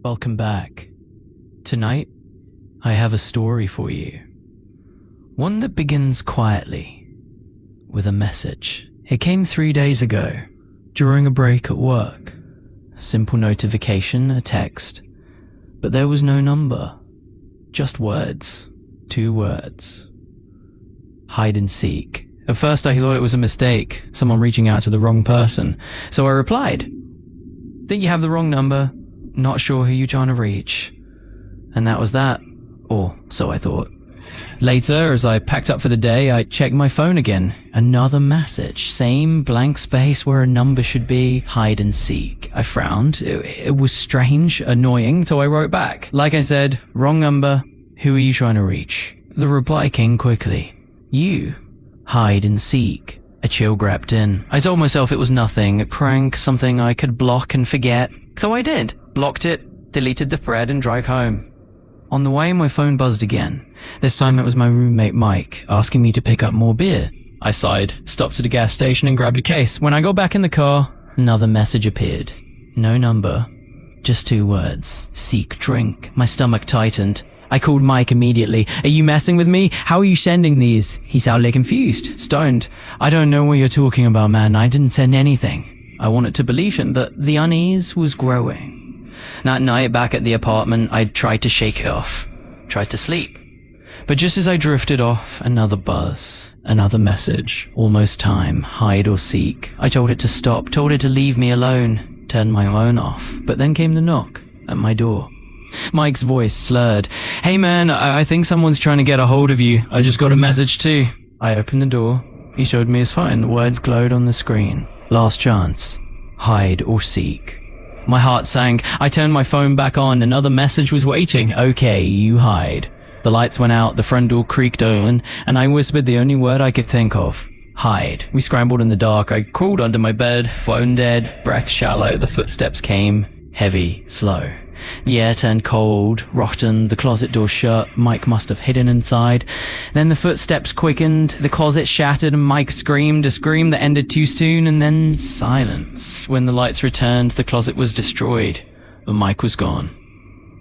Welcome back. Tonight, I have a story for you. One that begins quietly, with a message. It came 3 days ago, during a break at work. A simple notification, a text. But there was no number. Just words. 2 words. Hide and seek. At first I thought it was a mistake, someone reaching out to the wrong person. So I replied, "Think you have the wrong number. Not sure who you're trying to reach." And that was that. Or so I thought. Later, as I packed up for the day, I checked my phone again. Another message. Same blank space where a number should be. Hide and seek. I frowned. It was strange, annoying, so I wrote back. Like I said, wrong number. Who are you trying to reach? The reply came quickly. You. Hide and seek. A chill crept in. I told myself it was nothing, a prank, something I could block and forget. So I did. Blocked it, deleted the thread, and drove home. On the way, my phone buzzed again. This time it was my roommate Mike, asking me to pick up more beer. I sighed, stopped at a gas station and grabbed a case. When I got back in the car, another message appeared. No number, just 2 words. Seek drink. My stomach tightened. I called Mike immediately. "Are you messing with me? How are you sending these?" He sounded confused, stoned. "I don't know what you're talking about, man. I didn't send anything." I wanted to believe him, but the unease was growing. That night, back at the apartment, I tried to shake it off. Tried to sleep. But just as I drifted off, another buzz. Another message. Almost time. Hide or seek. I told it to stop, told it to leave me alone. Turned my phone off. But then came the knock at my door. Mike's voice slurred. "Hey man, I think someone's trying to get a hold of you. I just got a message too." I opened the door. He showed me his phone. The words glowed on the screen. Last chance. Hide or seek. My heart sank. I turned my phone back on. Another message was waiting. "Okay, you hide." The lights went out, the front door creaked open, and I whispered the only word I could think of. Hide. We scrambled in the dark. I crawled under my bed, phone dead, breath shallow. The footsteps came. Heavy, slow. The air turned cold, rotten, the closet door shut. Mike must have hidden inside. Then the footsteps quickened, the closet shattered, and Mike screamed, a scream that ended too soon, and then silence. When the lights returned, the closet was destroyed, but Mike was gone.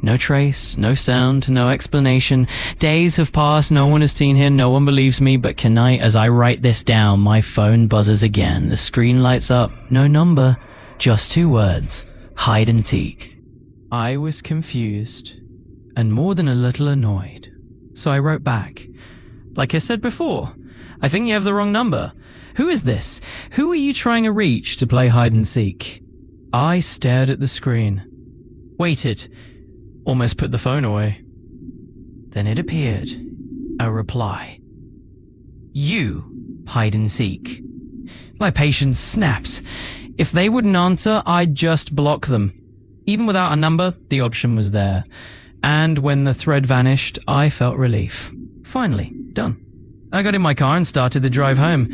No trace, no sound, no explanation. Days have passed, no one has seen him, no one believes me, but tonight, as I write this down, my phone buzzes again. The screen lights up. No number, just 2 words. Hide and seek. I was confused, and more than a little annoyed. So I wrote back. "Like I said before, I think you have the wrong number. Who is this? Who are you trying to reach to play hide and seek?" I stared at the screen. Waited. Almost put the phone away. Then it appeared. A reply. "You, hide and seek." My patience snapped. If they wouldn't answer, I'd just block them. Even without a number, the option was there. And when the thread vanished, I felt relief. Finally, done. I got in my car and started the drive home.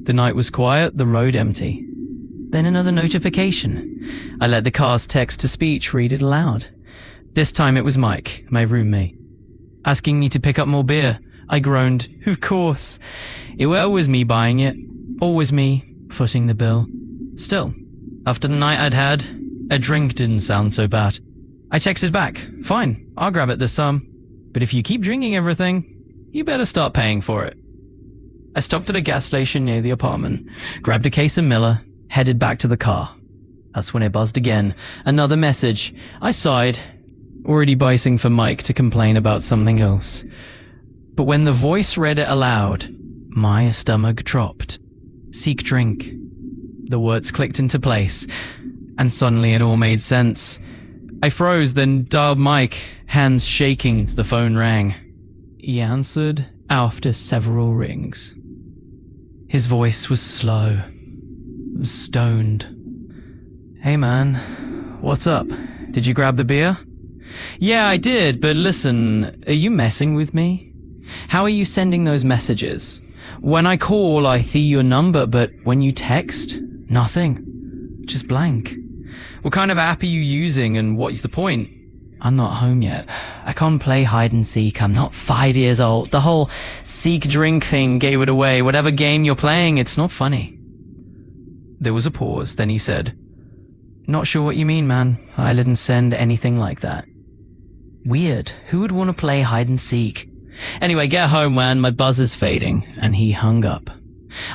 The night was quiet, the road empty. Then another notification. I let the car's text-to-speech read it aloud. This time it was Mike, my roommate, asking me to pick up more beer. I groaned. Of course. It was always me buying it. Always me footing the bill. Still, after the night I'd had, a drink didn't sound so bad. I texted back, "Fine, I'll grab it this time. But if you keep drinking everything, you better start paying for it." I stopped at a gas station near the apartment, grabbed a case of Miller, headed back to the car. That's when it buzzed again. Another message. I sighed, already bracing for Mike to complain about something else. But when the voice read it aloud, my stomach dropped. Seek drink. The words clicked into place, and suddenly it all made sense. I froze, then dialed Mike, hands shaking. The phone rang. He answered after several rings. His voice was slow, stoned. "Hey man, what's up? Did you grab the beer?" "Yeah, I did, but listen, are you messing with me? How are you sending those messages? When I call, I see your number, but when you text, nothing. Just blank. What kind of app are you using, and what's the point?" "I'm not home yet. I can't play hide and seek. I'm not 5 years old. The whole seek drink thing gave it away. Whatever game you're playing, it's not funny." There was a pause, then he said, Not sure what you mean, man. I didn't send anything like that. Weird. Who would want to play hide and seek? Anyway, get home, man. My buzz is fading. And he hung up.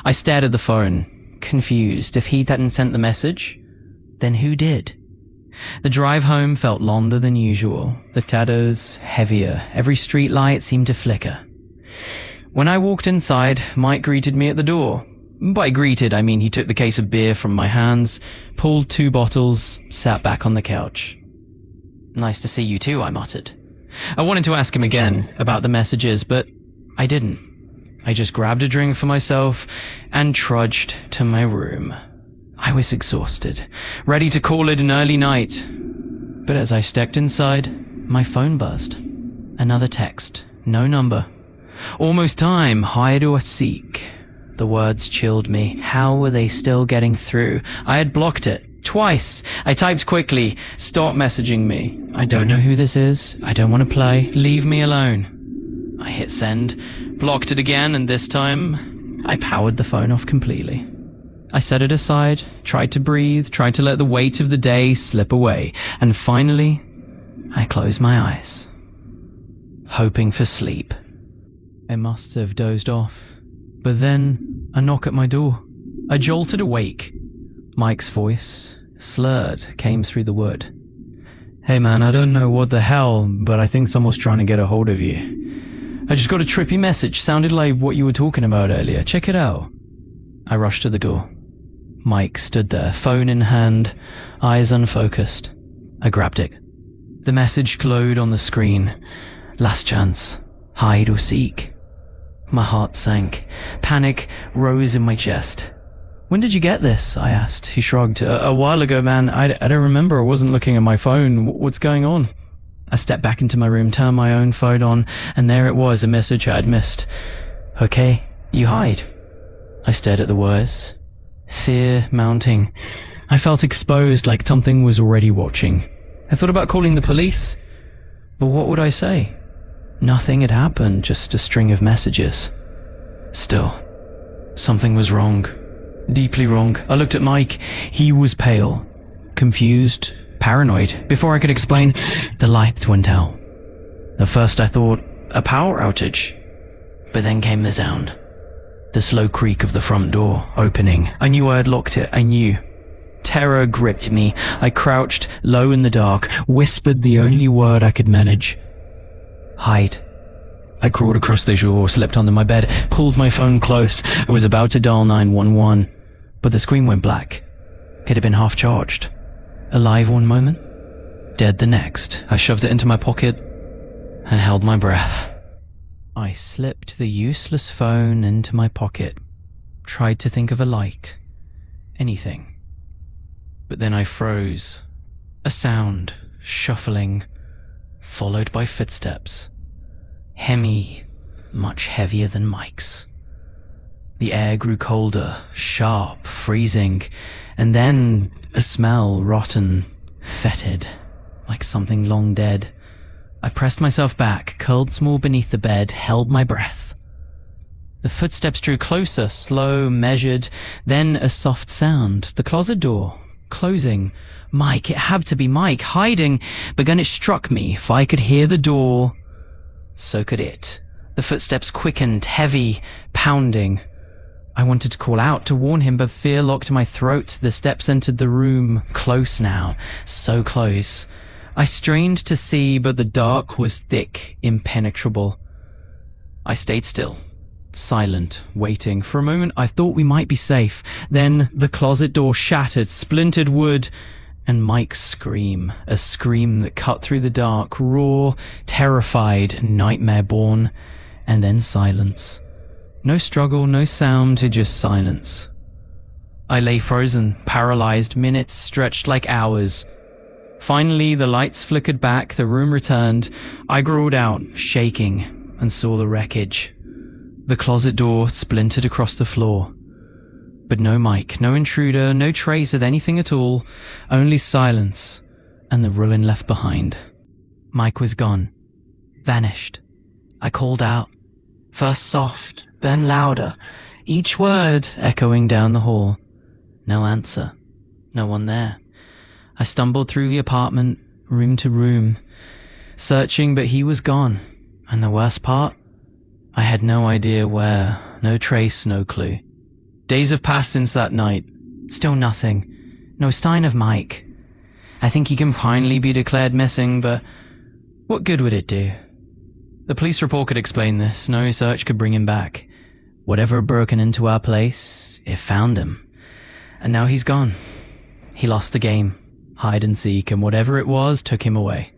I stared at the phone, confused. If he hadn't sent the message, then who did? The drive home felt longer than usual. The shadows heavier. Every street light seemed to flicker. When I walked inside, Mike greeted me at the door. By greeted, I mean he took the case of beer from my hands, pulled 2 bottles, sat back on the couch. Nice to see you too, I muttered. I wanted to ask him again about the messages, but I didn't. I just grabbed a drink for myself and trudged to my room. I was exhausted, ready to call it an early night. But as I stepped inside, my phone buzzed. Another text, no number. Almost time, hide or seek. The words chilled me. How were they still getting through? I had blocked it. Twice. I typed quickly, stop messaging me. I don't know who this is. I don't want to play. Leave me alone. I hit send, blocked it again, and this time, I powered the phone off completely. I set it aside, tried to breathe, tried to let the weight of the day slip away, and finally, I closed my eyes, hoping for sleep. I must have dozed off, but then a knock at my door. I jolted awake. Mike's voice, slurred, came through the wood. Hey man, I don't know what the hell, but I think someone's trying to get a hold of you. I just got a trippy message, sounded like what you were talking about earlier. Check it out. I rushed to the door. Mike stood there, phone in hand, eyes unfocused. I grabbed it. The message glowed on the screen. Last chance. Hide or seek. My heart sank. Panic rose in my chest. When did you get this? I asked. He shrugged. A while ago, man. I don't remember. I wasn't looking at my phone. What's going on? I stepped back into my room, turned my own phone on, and there it was, a message I had missed. Okay, you hide. I stared at the words. Fear mounting. I felt exposed, like something was already watching. I thought about calling the police. But what would I say? Nothing had happened, just a string of messages. Still, something was wrong. Deeply wrong. I looked at Mike. He was pale, confused, paranoid. Before I could explain, the lights went out. At first I thought, a power outage. But then came the sound. The slow creak of the front door opening. I knew I had locked it. I knew. Terror gripped me. I crouched low in the dark, whispered the only word I could manage. Hide. I crawled across the shore, slipped under my bed, pulled my phone close. I was about to dial 911, but the screen went black. It had been half charged. Alive one moment, dead the next. I shoved it into my pocket and held my breath. I slipped the useless phone into my pocket, tried to think of a light, anything. But then I froze. A sound, shuffling, followed by footsteps. Hemi, much heavier than Mike's. The air grew colder, sharp, freezing, and then a smell, rotten, fetid, like something long dead. I pressed myself back, curled small beneath the bed, held my breath. The footsteps drew closer, slow, measured, then a soft sound. The closet door, closing. Mike, it had to be Mike, hiding. But then it struck me, if I could hear the door, so could it. The footsteps quickened, heavy, pounding. I wanted to call out, to warn him, but fear locked my throat. The steps entered the room, close now, so close. I strained to see, but the dark was thick, impenetrable. I stayed still, silent, waiting. For a moment I thought we might be safe. Then the closet door shattered, splintered wood, and Mike's scream, a scream that cut through the dark, raw, terrified, nightmare-born, and then silence. No struggle, no sound, just silence. I lay frozen, paralyzed, minutes stretched like hours. Finally, the lights flickered back, the room returned. I crawled out, shaking, and saw the wreckage. The closet door splintered across the floor. But no Mike, no intruder, no trace of anything at all, only silence and the ruin left behind. Mike was gone, vanished. I called out, first soft, then louder, each word echoing down the hall. No answer, no one there. I stumbled through the apartment, room to room, searching, but he was gone. And the worst part? I had no idea where, no trace, no clue. Days have passed since that night. Still nothing. No sign of Mike. I think he can finally be declared missing, but what good would it do? The police report could explain this. No search could bring him back. Whatever had broken into our place, it found him. And now he's gone. He lost the game. Hide and seek, and whatever it was took him away.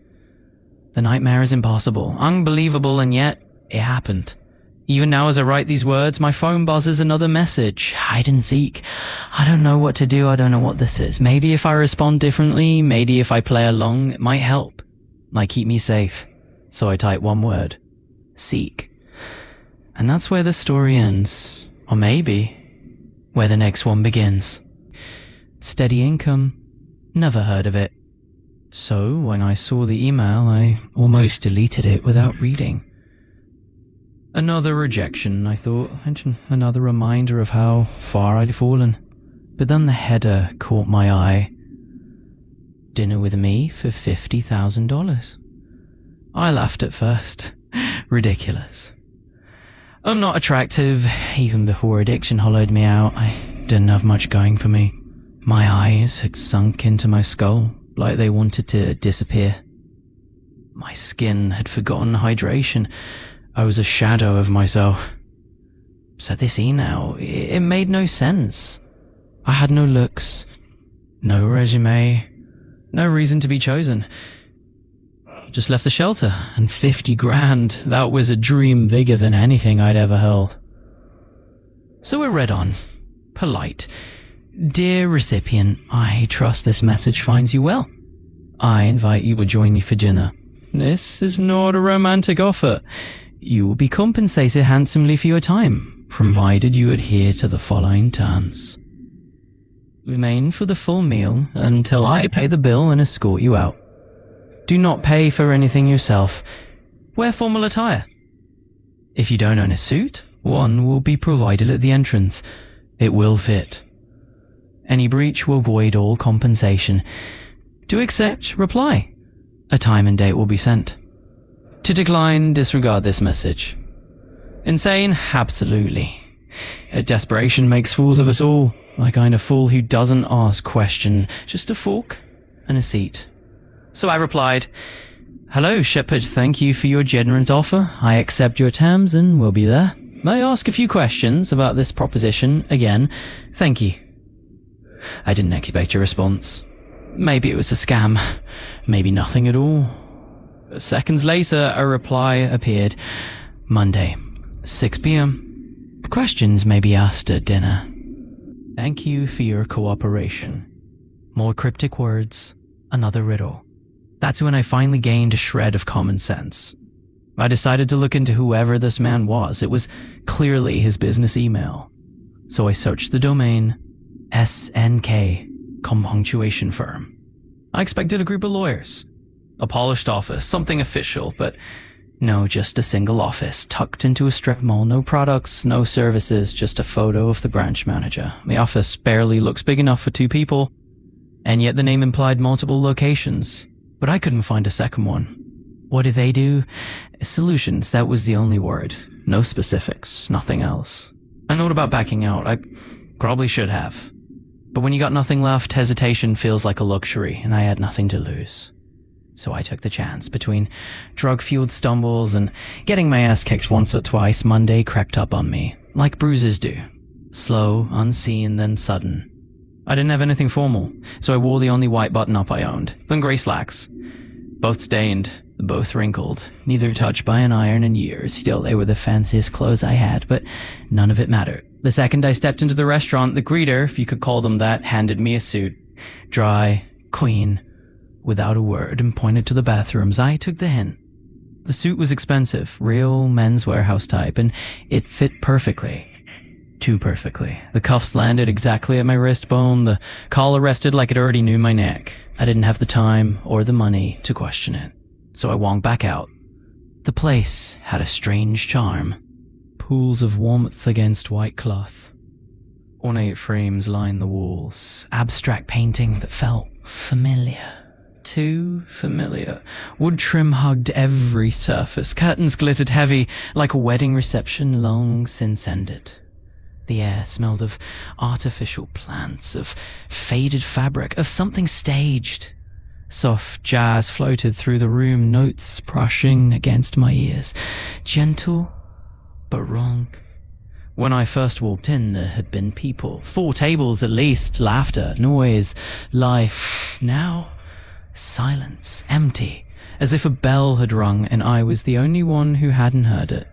The nightmare is impossible, unbelievable, and yet it happened. Even now as I write these words, my phone buzzes another message. Hide and seek. I don't know what to do. I don't know what this is. Maybe if I respond differently, maybe if I play along, it might help. Might keep me safe. So I type one word. Seek. And that's where the story ends. Or maybe where the next one begins. Steady income. Never heard of it. So when I saw the email, I almost deleted it without reading. Another rejection, I thought, and another reminder of how far I'd fallen. But then the header caught my eye. Dinner with me for $50,000. I laughed at first. Ridiculous. I'm not attractive. Even before addiction hollowed me out, I didn't have much going for me. My eyes had sunk into my skull, like they wanted to disappear. My skin had forgotten hydration. I was a shadow of myself. So this email, it made no sense. I had no looks, no resume, no reason to be chosen. Just left the shelter, and 50 grand, that was a dream bigger than anything I'd ever held. So it read on, polite. Dear recipient, I trust this message finds you well. I invite you to join me for dinner. This is not a romantic offer. You will be compensated handsomely for your time, provided you adhere to the following terms. Remain for the full meal until I pay the bill and escort you out. Do not pay for anything yourself. Wear formal attire. If you don't own a suit, one will be provided at the entrance. It will fit. Any breach will void all compensation. To accept, reply. A time and date will be sent. To decline, disregard this message. Insane? Absolutely. Desperation makes fools of us all. The kind of fool who doesn't ask questions, just a fork and a seat. So I replied, Hello, Shepherd, thank you for your generous offer. I accept your terms and will be there. May I ask a few questions about this proposition again? Thank you. I didn't expect a response. Maybe it was a scam. Maybe nothing at all. Seconds later, a reply appeared. Monday, 6 p.m. Questions may be asked at dinner. Thank you for your cooperation. More cryptic words, another riddle. That's when I finally gained a shred of common sense. I decided to look into whoever this man was. It was clearly his business email. So I searched the domain, SNK, punctuation firm. I expected a group of lawyers. A polished office, something official, but no, just a single office, tucked into a strip mall, no products, no services, just a photo of the branch manager. The office barely looks big enough for 2 people, and yet the name implied multiple locations, but I couldn't find a second one. What do they do? Solutions, that was the only word. No specifics, nothing else. I thought about backing out. I probably should have. But when you got nothing left, hesitation feels like a luxury, and I had nothing to lose. So I took the chance. Between drug-fueled stumbles and getting my ass kicked once or twice, Monday crept up on me, like bruises do. Slow, unseen, then sudden. I didn't have anything formal, so I wore the only white button-up I owned, then grey slacks. Both stained, both wrinkled, neither touched by an iron in years. Still, they were the fanciest clothes I had, but none of it mattered. The second I stepped into the restaurant, the greeter, if you could call them that, handed me a suit. Dry, clean, without a word, and pointed to the bathrooms. I took the hint. The suit was expensive, real men's warehouse type, and it fit perfectly. Too perfectly. The cuffs landed exactly at my wrist bone, the collar rested like it already knew my neck. I didn't have the time or the money to question it, so I walked back out. The place had a strange charm. Pools of warmth against white cloth. Ornate frames lined the walls, abstract painting that felt familiar. Too familiar. Wood trim hugged every surface, curtains glittered heavy, like a wedding reception long since ended. The air smelled of artificial plants, of faded fabric, of something staged. Soft jazz floated through the room, notes brushing against my ears. Gentle, but wrong. When I first walked in, there had been people. 4 tables at least, laughter, noise, life. Now, silence, empty, as if a bell had rung and I was the only one who hadn't heard it.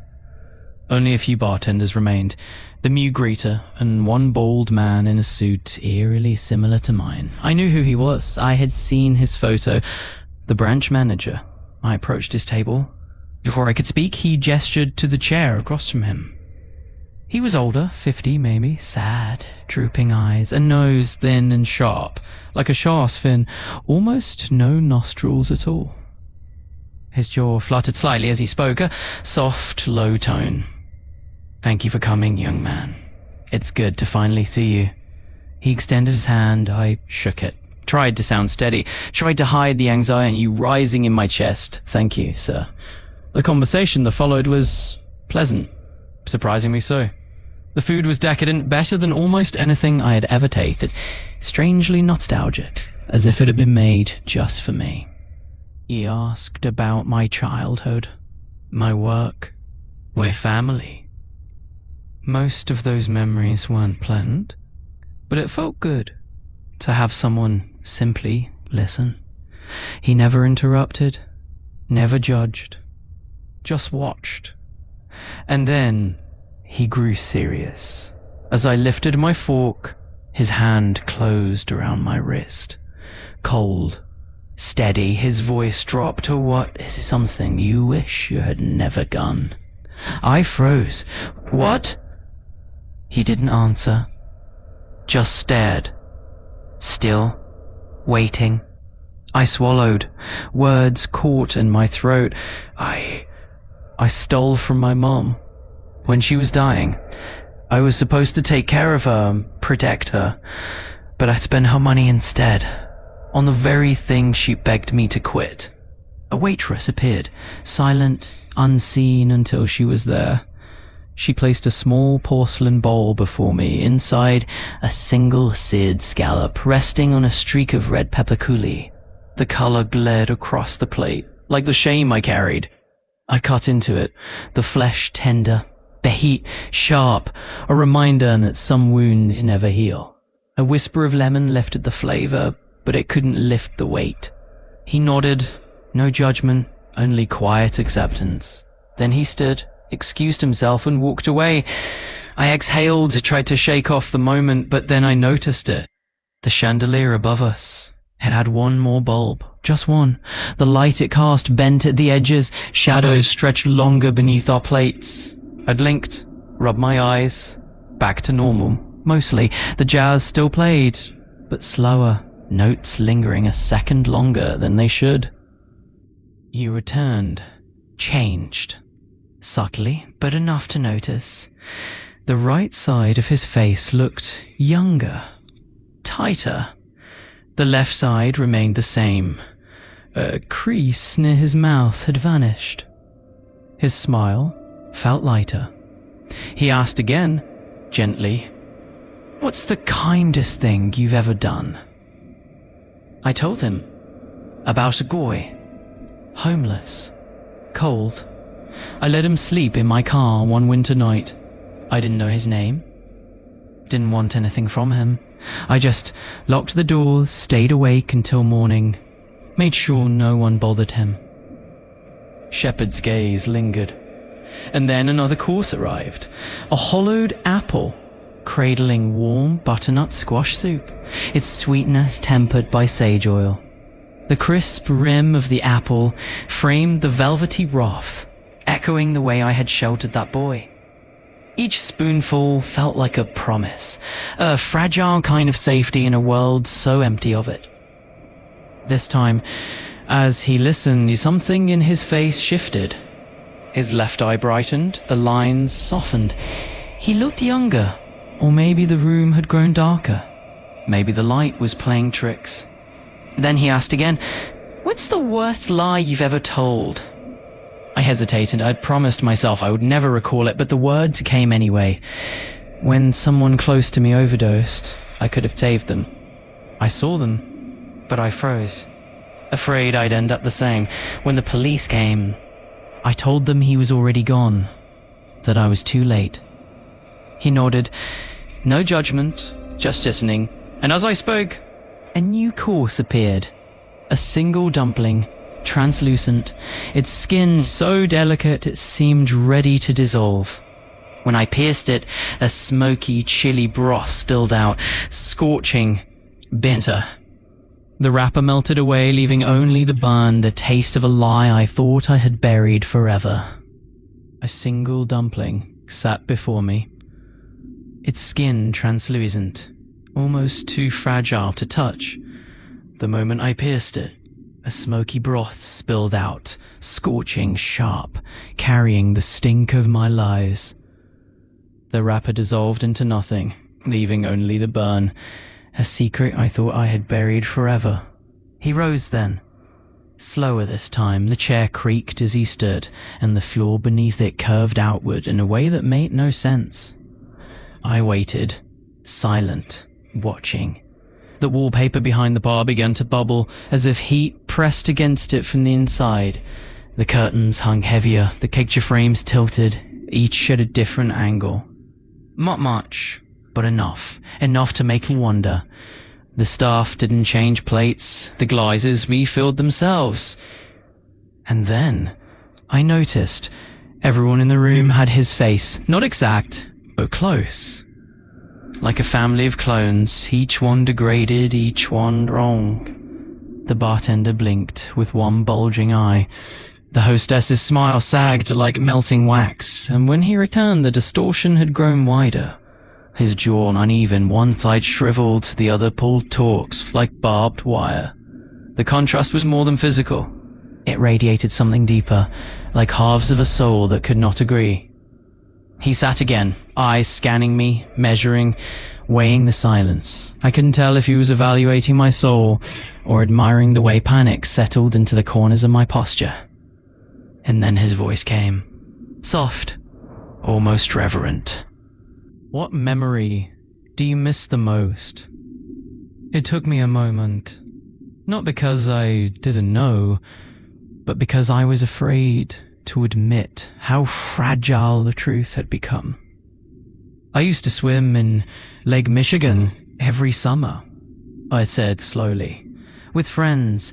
Only a few bartenders remained, the mute greeter and one bald man in a suit eerily similar to mine. I knew who he was. I had seen his photo. The branch manager. I approached his table. Before I could speak, he gestured to the chair across from him. He was older, 50 maybe, sad, drooping eyes, a nose thin and sharp, like a shark's fin, almost no nostrils at all. His jaw fluttered slightly as he spoke, a soft, low tone. "Thank you for coming, young man. It's good to finally see you." He extended his hand. I shook it, tried to sound steady, tried to hide the anxiety rising in my chest. "Thank you, sir." The conversation that followed was pleasant, surprisingly so. The food was decadent, better than almost anything I had ever tasted, strangely nostalgic, as if it had been made just for me. He asked about my childhood, my work, my family. Most of those memories weren't pleasant, but it felt good to have someone simply listen. He never interrupted, never judged, just watched. And then he grew serious. As I lifted my fork, his hand closed around my wrist. Cold, steady, his voice dropped to what is something you wish you had never done. I froze. "What?" He didn't answer, just stared. Still, waiting. I swallowed. Words caught in my throat. I stole from my mom. When she was dying, I was supposed to take care of her, protect her, but I spent her money instead, on the very thing she begged me to quit. A waitress appeared, silent, unseen until she was there. She placed a small porcelain bowl before me, inside a single seared scallop resting on a streak of red pepper coulis. The color glared across the plate, like the shame I carried. I cut into it, the flesh tender, the heat sharp, a reminder that some wounds never heal. A whisper of lemon lifted the flavor, but it couldn't lift the weight. He nodded, no judgment, only quiet acceptance. Then he stood, excused himself, and walked away. I exhaled, tried to shake off the moment, but then I noticed it. The chandelier above us. It had one more bulb, just one. The light it cast bent at the edges, shadows stretched longer beneath our plates. I blinked, rubbed my eyes, back to normal. Mostly, the jazz still played, but slower, notes lingering a second longer than they should. You returned, changed. Subtly, but enough to notice. The right side of his face looked younger, tighter. The left side remained the same. A crease near his mouth had vanished. His smile felt lighter. He asked again, gently, "What's the kindest thing you've ever done?" I told him about a boy, homeless, cold. I let him sleep in my car one winter night. I didn't know his name, didn't want anything from him. I just locked the doors, stayed awake until morning, made sure no one bothered him. Shepherd's gaze lingered. And then another course arrived. A hollowed apple, cradling warm butternut squash soup, its sweetness tempered by sage oil. The crisp rim of the apple framed the velvety wrath, echoing the way I had sheltered that boy. Each spoonful felt like a promise, a fragile kind of safety in a world so empty of it. This time, as he listened, something in his face shifted. His left eye brightened, the lines softened. He looked younger, Or maybe the room had grown darker. Maybe the light was playing tricks. Then he asked again, "What's the worst lie you've ever told?" I hesitated. I'd promised myself I would never recall it, but the words came anyway. When someone close to me overdosed, I could have saved them. I saw them, but I froze, afraid I'd end up the same. When the police came, I told them he was already gone, that I was too late. He nodded. No judgment, just listening. And as I spoke, a new corpse appeared. A single dumpling, translucent, its skin so delicate it seemed ready to dissolve. When I pierced it, a smoky, chilly broth spilled out, scorching, bitter. The wrapper melted away, leaving only the burn, the taste of a lie I thought I had buried forever. A single dumpling sat before me, its skin translucent, almost too fragile to touch. The moment I pierced it, a smoky broth spilled out, scorching, sharp, carrying the stink of my lies. The wrapper dissolved into nothing, leaving only the burn, a secret I thought I had buried forever. He rose then. Slower this time, the chair creaked as he stood, and the floor beneath it curved outward in a way that made no sense. I waited, silent, watching. The wallpaper behind the bar began to bubble, as if heat pressed against it from the inside. The curtains hung heavier, the picture frames tilted, each at a different angle. Not much, but enough to make me wonder. The staff didn't change plates, the glasses refilled themselves. And then, I noticed, everyone in the room had his face, not exact, but close. Like a family of clones, each one degraded, each one wrong. The bartender blinked with one bulging eye. The hostess's smile sagged like melting wax, and when he returned the distortion had grown wider. His jaw uneven, one side shriveled, the other pulled taut like barbed wire. The contrast was more than physical. It radiated something deeper, like halves of a soul that could not agree. He sat again, eyes scanning me, measuring, weighing the silence. I couldn't tell if he was evaluating my soul or admiring the way panic settled into the corners of my posture. And then his voice came, soft, almost reverent. "What memory do you miss the most?" It took me a moment, not because I didn't know, but because I was afraid to admit how fragile the truth had become. "I used to swim in Lake Michigan every summer," I said slowly, "with friends.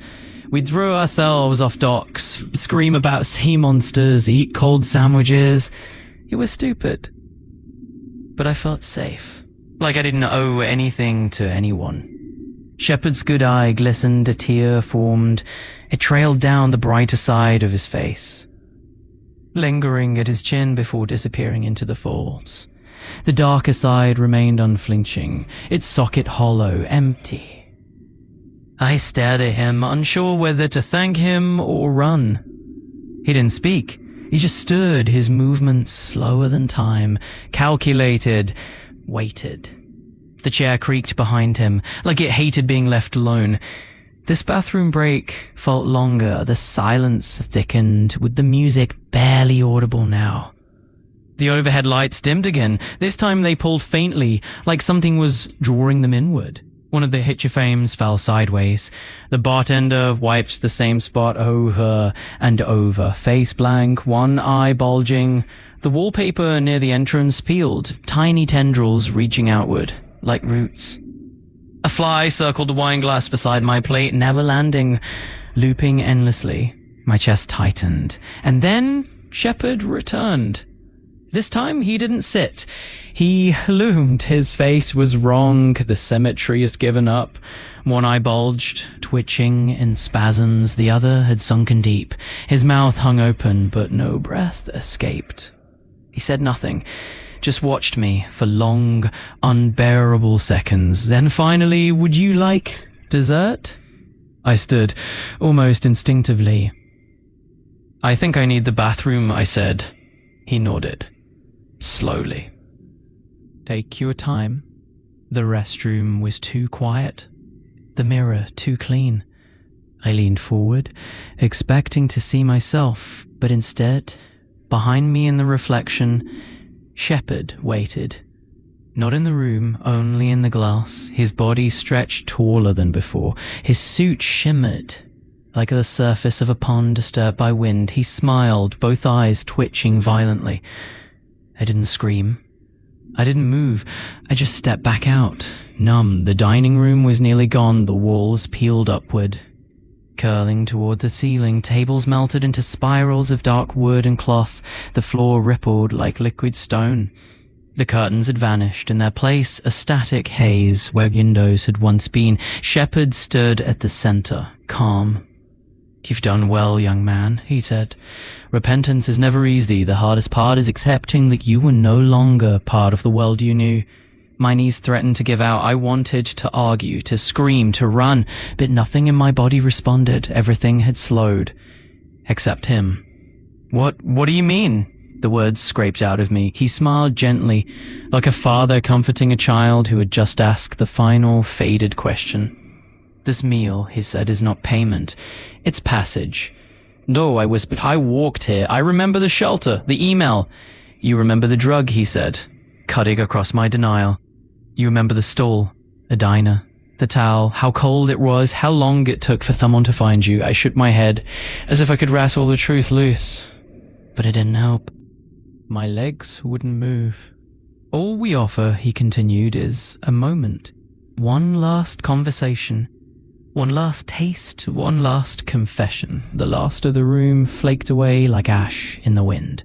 We'd throw ourselves off docks, scream about sea monsters, eat cold sandwiches. It was stupid. But I felt safe, like I didn't owe anything to anyone." Shepard's good eye glistened, a tear formed. It trailed down the brighter side of his face, lingering at his chin before disappearing into the folds. The darker side remained unflinching, its socket hollow, empty. I stared at him, unsure whether to thank him or run. He didn't speak. He just stood, his movements slower than time, calculated, waited. The chair creaked behind him, like it hated being left alone. This bathroom break felt longer, the silence thickened, with the music barely audible now. The overhead lights dimmed again. This time they pulled faintly, like something was drawing them inward. One of the picture frames fell sideways. The bartender wiped the same spot over and over, face blank, one eye bulging. The wallpaper near the entrance peeled, tiny tendrils reaching outward, like roots. A fly circled the wine glass beside my plate, never landing, looping endlessly. My chest tightened. And then Shepard returned. This time he didn't sit. He loomed. His face was wrong. The symmetry had given up. One eye bulged, twitching in spasms. The other had sunken deep. His mouth hung open, but no breath escaped. He said nothing, just watched me for long, unbearable seconds. Then finally, "Would you like dessert?" I stood, almost instinctively. "I think I need the bathroom," I said. He nodded. Slowly. Take your time. The restroom was too quiet. The mirror too clean. I leaned forward, expecting to see myself, but instead, behind me in the reflection, Shepard waited. Not in the room, only in the glass, his body stretched taller than before. His suit shimmered like the surface of a pond disturbed by wind. He smiled, both eyes twitching violently. I didn't scream. I didn't move. I just stepped back out, numb. The dining room was nearly gone, the walls peeled upward. Curling toward the ceiling, tables melted into spirals of dark wood and cloth. The floor rippled like liquid stone. The curtains had vanished, in their place a static haze where windows had once been. Shepard stood at the center, calm. "You've done well, young man," he said. "Repentance is never easy. The hardest part is accepting that you were no longer part of the world you knew." My knees threatened to give out. I wanted to argue, to scream, to run, but nothing in my body responded. Everything had slowed. Except him. What do you mean?" The words scraped out of me. He smiled gently, like a father comforting a child who had just asked the final, faded question. "This meal," he said, "is not payment. It's passage." "No," I whispered. "I walked here. I remember the shelter, the email." "You remember the drug," he said, cutting across my denial. "You remember the stall, a diner, the towel, how cold it was, how long it took for someone to find you." I shook my head, as if I could rattle the truth loose. But it didn't help. My legs wouldn't move. "All we offer," he continued, "is a moment. One last conversation. One last taste, one last confession." The last of the room flaked away like ash in the wind.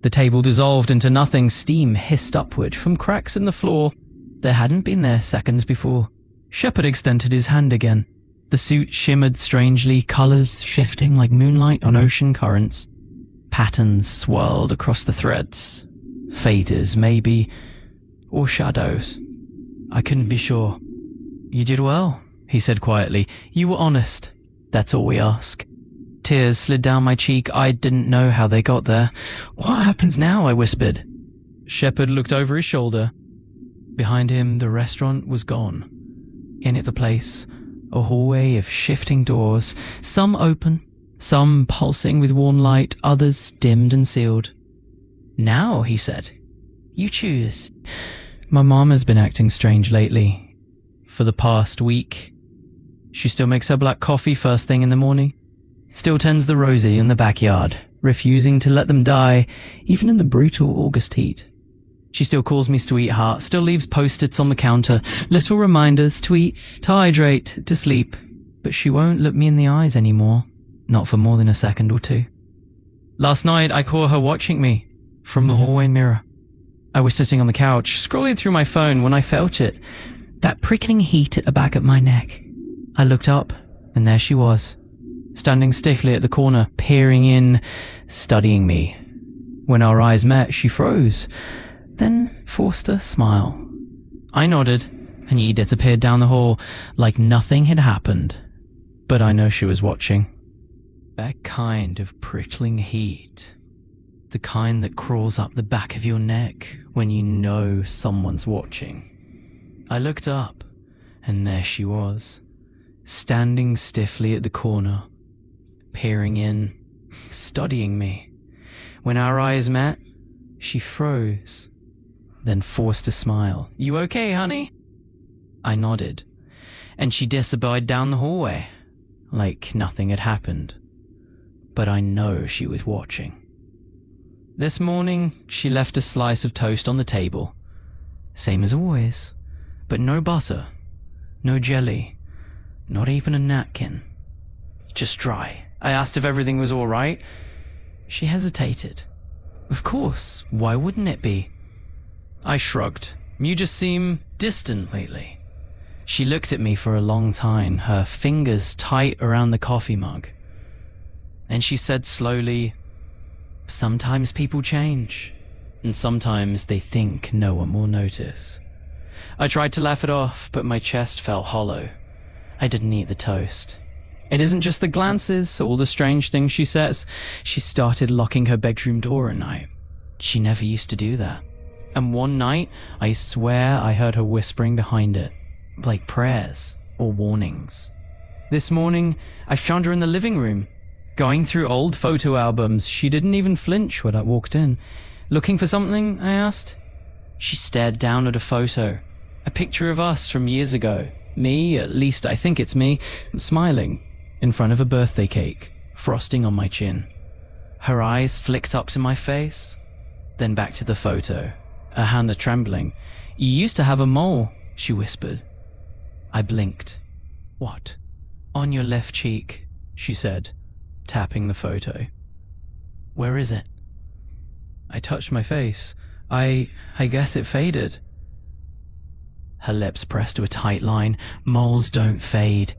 The table dissolved into nothing. Steam hissed upward from cracks in the floor that hadn't been there seconds before. Shepard extended his hand again. The suit shimmered strangely, colors shifting like moonlight on ocean currents. Patterns swirled across the threads. Faders, maybe, or shadows. I couldn't be sure. "You did well," he said quietly. "You were honest. That's all we ask." Tears slid down my cheek. I didn't know how they got there. "What happens now?" I whispered. Shepard looked over his shoulder. Behind him, the restaurant was gone. In at the place, a hallway of shifting doors, some open, some pulsing with warm light, others dimmed and sealed. "Now," he said, "you choose." My mom has been acting strange lately. For the past week. She still makes her black coffee first thing in the morning. Still tends the roses in the backyard, refusing to let them die, even in the brutal August heat. She still calls me sweetheart, still leaves post-its on the counter, little reminders to eat, to hydrate, to sleep. But she won't look me in the eyes anymore, not for more than a second or two. Last night, I caught her watching me from the hallway mirror. I was sitting on the couch, scrolling through my phone when I felt it, that prickling heat at the back of my neck. I looked up, and there she was, standing stiffly at the corner, peering in, studying me. When our eyes met, she froze, then forced a smile. I nodded, and Edith appeared down the hall, like nothing had happened. But I know she was watching. That kind of prickling heat. The kind that crawls up the back of your neck when you know someone's watching. I looked up, and there she was, standing stiffly at the corner, peering in, studying me. When our eyes met, she froze, then forced a smile. "You okay, honey?" I nodded, and she disappeared down the hallway, like nothing had happened. But I know she was watching. This morning, she left a slice of toast on the table. Same as always, but no butter, no jelly, not even a napkin. Just dry. I asked if everything was all right. She hesitated. Of course, why wouldn't it be? I shrugged. You just seem distant lately. She looked at me for a long time, her fingers tight around the coffee mug. And she said slowly, "Sometimes people change, and sometimes they think no one will notice." I tried to laugh it off, but my chest felt hollow. I didn't eat the toast. It isn't just the glances, all the strange things she says. She started locking her bedroom door at night. She never used to do that. And one night, I swear I heard her whispering behind it, like prayers or warnings. This morning, I found her in the living room, going through old photo albums. She didn't even flinch when I walked in. "Looking for something?" I asked. She stared down at a photo, a picture of us from years ago. Me, at least I think it's me, smiling in front of a birthday cake, frosting on my chin. Her eyes flicked up to my face, then back to the photo, her hand trembling. "You used to have a mole," she whispered. I blinked. "What?" "On your left cheek," she said, tapping the photo. "Where is it?" I touched my face. I guess it faded." Her lips pressed to a tight line. "Moles don't fade."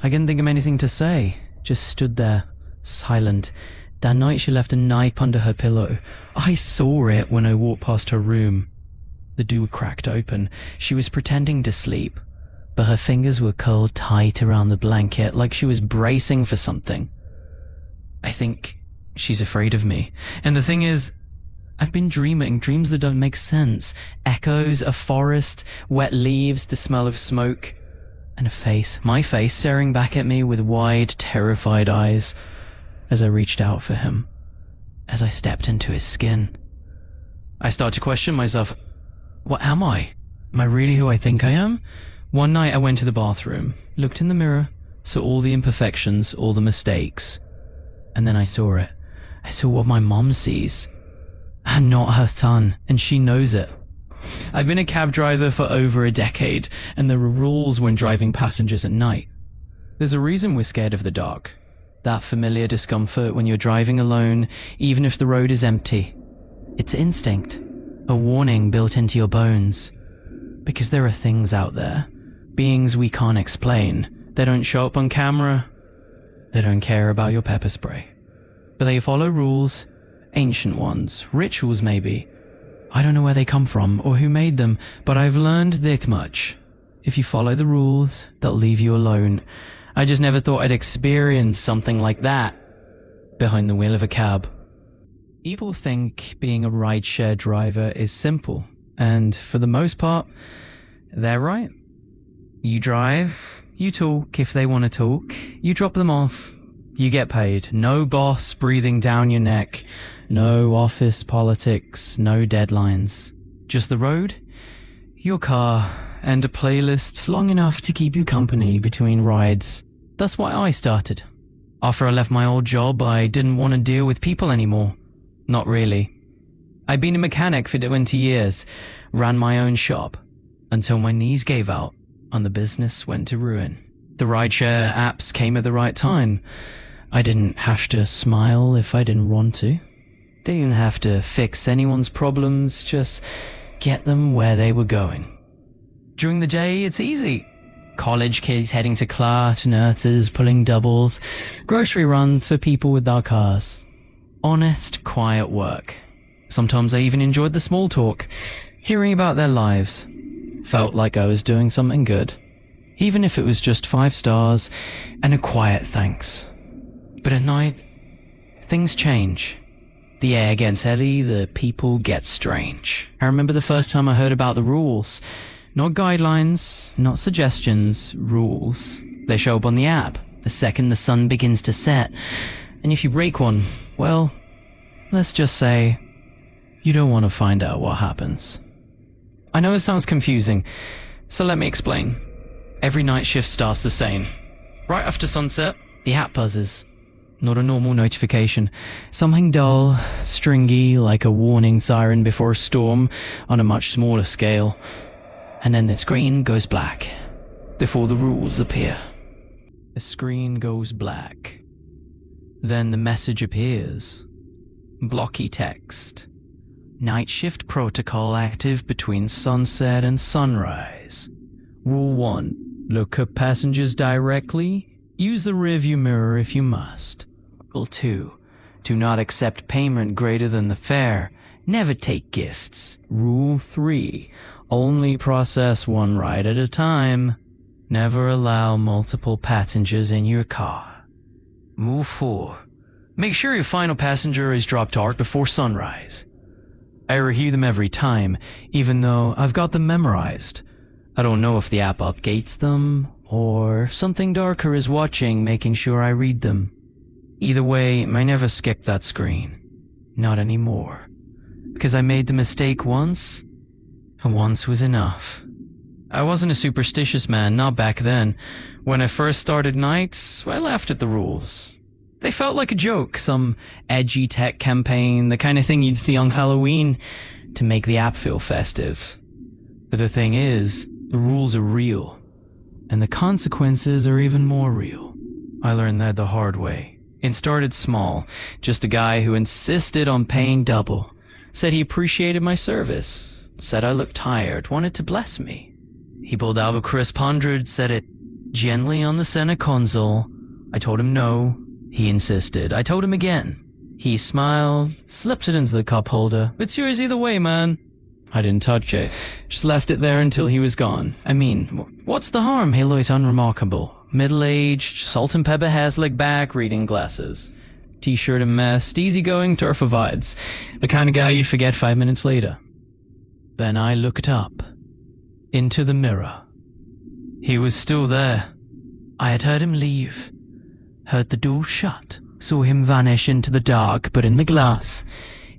I couldn't think of anything to say, just stood there, silent. That night she left a knife under her pillow. I saw it when I walked past her room. The door cracked open. She was pretending to sleep, but her fingers were curled tight around the blanket like she was bracing for something. I think she's afraid of me. And the thing is, I've been dreaming dreams that don't make sense. Echoes, a forest, wet leaves, the smell of smoke, and a face, my face, staring back at me with wide, terrified eyes as I reached out for him, as I stepped into his skin. I start to question myself. What am I? Am I really who I think I am? One night I went to the bathroom, looked in the mirror, saw all the imperfections, all the mistakes, and then I saw it. I saw what my mom sees. And not her son, and she knows it. I've been a cab driver for over a decade, and there are rules when driving passengers at night. There's a reason we're scared of the dark. That familiar discomfort when you're driving alone, even if the road is empty. It's instinct, a warning built into your bones. Because there are things out there, beings we can't explain. They don't show up on camera. They don't care about your pepper spray. But they follow rules. Ancient ones, rituals maybe. I don't know where they come from or who made them, but I've learned this much. If you follow the rules, they'll leave you alone. I just never thought I'd experience something like that behind the wheel of a cab. People think being a rideshare driver is simple, and for the most part, they're right. You drive, you talk if they want to talk, you drop them off, you get paid. No boss breathing down your neck. No office politics, no deadlines. Just the road, your car, and a playlist long enough to keep you company between rides. That's why I started. After I left my old job, I didn't want to deal with people anymore. Not really. I'd been a mechanic for 20 years, ran my own shop, until my knees gave out and the business went to ruin. The rideshare apps came at the right time. I didn't have to smile if I didn't want to. Didn't have to fix anyone's problems, just get them where they were going. During the day, it's easy. College kids heading to class, nurses pulling doubles, grocery runs for people without cars. Honest, quiet work. Sometimes I even enjoyed the small talk, hearing about their lives. Felt like I was doing something good, even if it was just 5 stars and a quiet thanks. But at night, things change. The air gets heavy, the people get strange. I remember the first time I heard about the rules. Not guidelines, not suggestions, rules. They show up on the app the second the sun begins to set. And if you break one, well, let's just say, you don't want to find out what happens. I know it sounds confusing, so let me explain. Every night shift starts the same. Right after sunset, the app buzzes. Not a normal notification. Something dull, stringy, like a warning siren before a storm on a much smaller scale. And then the screen goes black before the rules appear. The screen goes black. Then the message appears. Blocky text. Night shift protocol active between sunset and sunrise. Rule 1. Look at passengers directly. Use the rearview mirror if you must. Rule 2. Do not accept payment greater than the fare. Never take gifts. Rule 3. Only process one ride at a time. Never allow multiple passengers in your car. Rule 4. Make sure your final passenger is dropped off before sunrise. I review them every time, even though I've got them memorized. I don't know if the app updates them, or something darker is watching, making sure I read them. Either way, I never skip that screen. Not anymore. Because I made the mistake once, and once was enough. I wasn't a superstitious man, not back then. When I first started nights, I laughed at the rules. They felt like a joke, some edgy tech campaign, the kind of thing you'd see on Halloween to make the app feel festive. But the thing is, the rules are real, and the consequences are even more real. I learned that the hard way. It started small, just a guy who insisted on paying double. Said he appreciated my service, said I looked tired, wanted to bless me. He pulled out a crisp 100, said it gently on the center console. I told him no. He insisted. I told him again. He smiled, slipped it into the cup holder. It's yours either way, man. I didn't touch it, just left it there until he was gone. I mean, what's the harm? He looked unremarkable. Middle-aged, salt and pepper hair slicked back, reading glasses. T-shirt and messed, easygoing turf of vibes. The kind of guy you'd forget 5 minutes later. Then I looked up. Into the mirror. He was still there. I had heard him leave. Heard the door shut. Saw him vanish into the dark, but in the glass,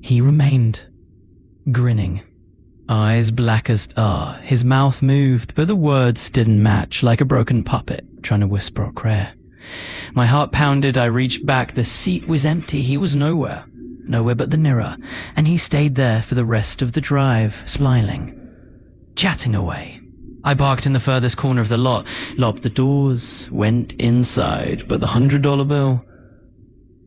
he remained. Grinning. Eyes black as his mouth moved, but the words didn't match, like a broken puppet trying to whisper a prayer. My heart pounded, I reached back, the seat was empty, he was nowhere. Nowhere but the mirror, and he stayed there for the rest of the drive, smiling. Chatting away. I parked in the furthest corner of the lot, locked the doors, went inside, but the $100 bill,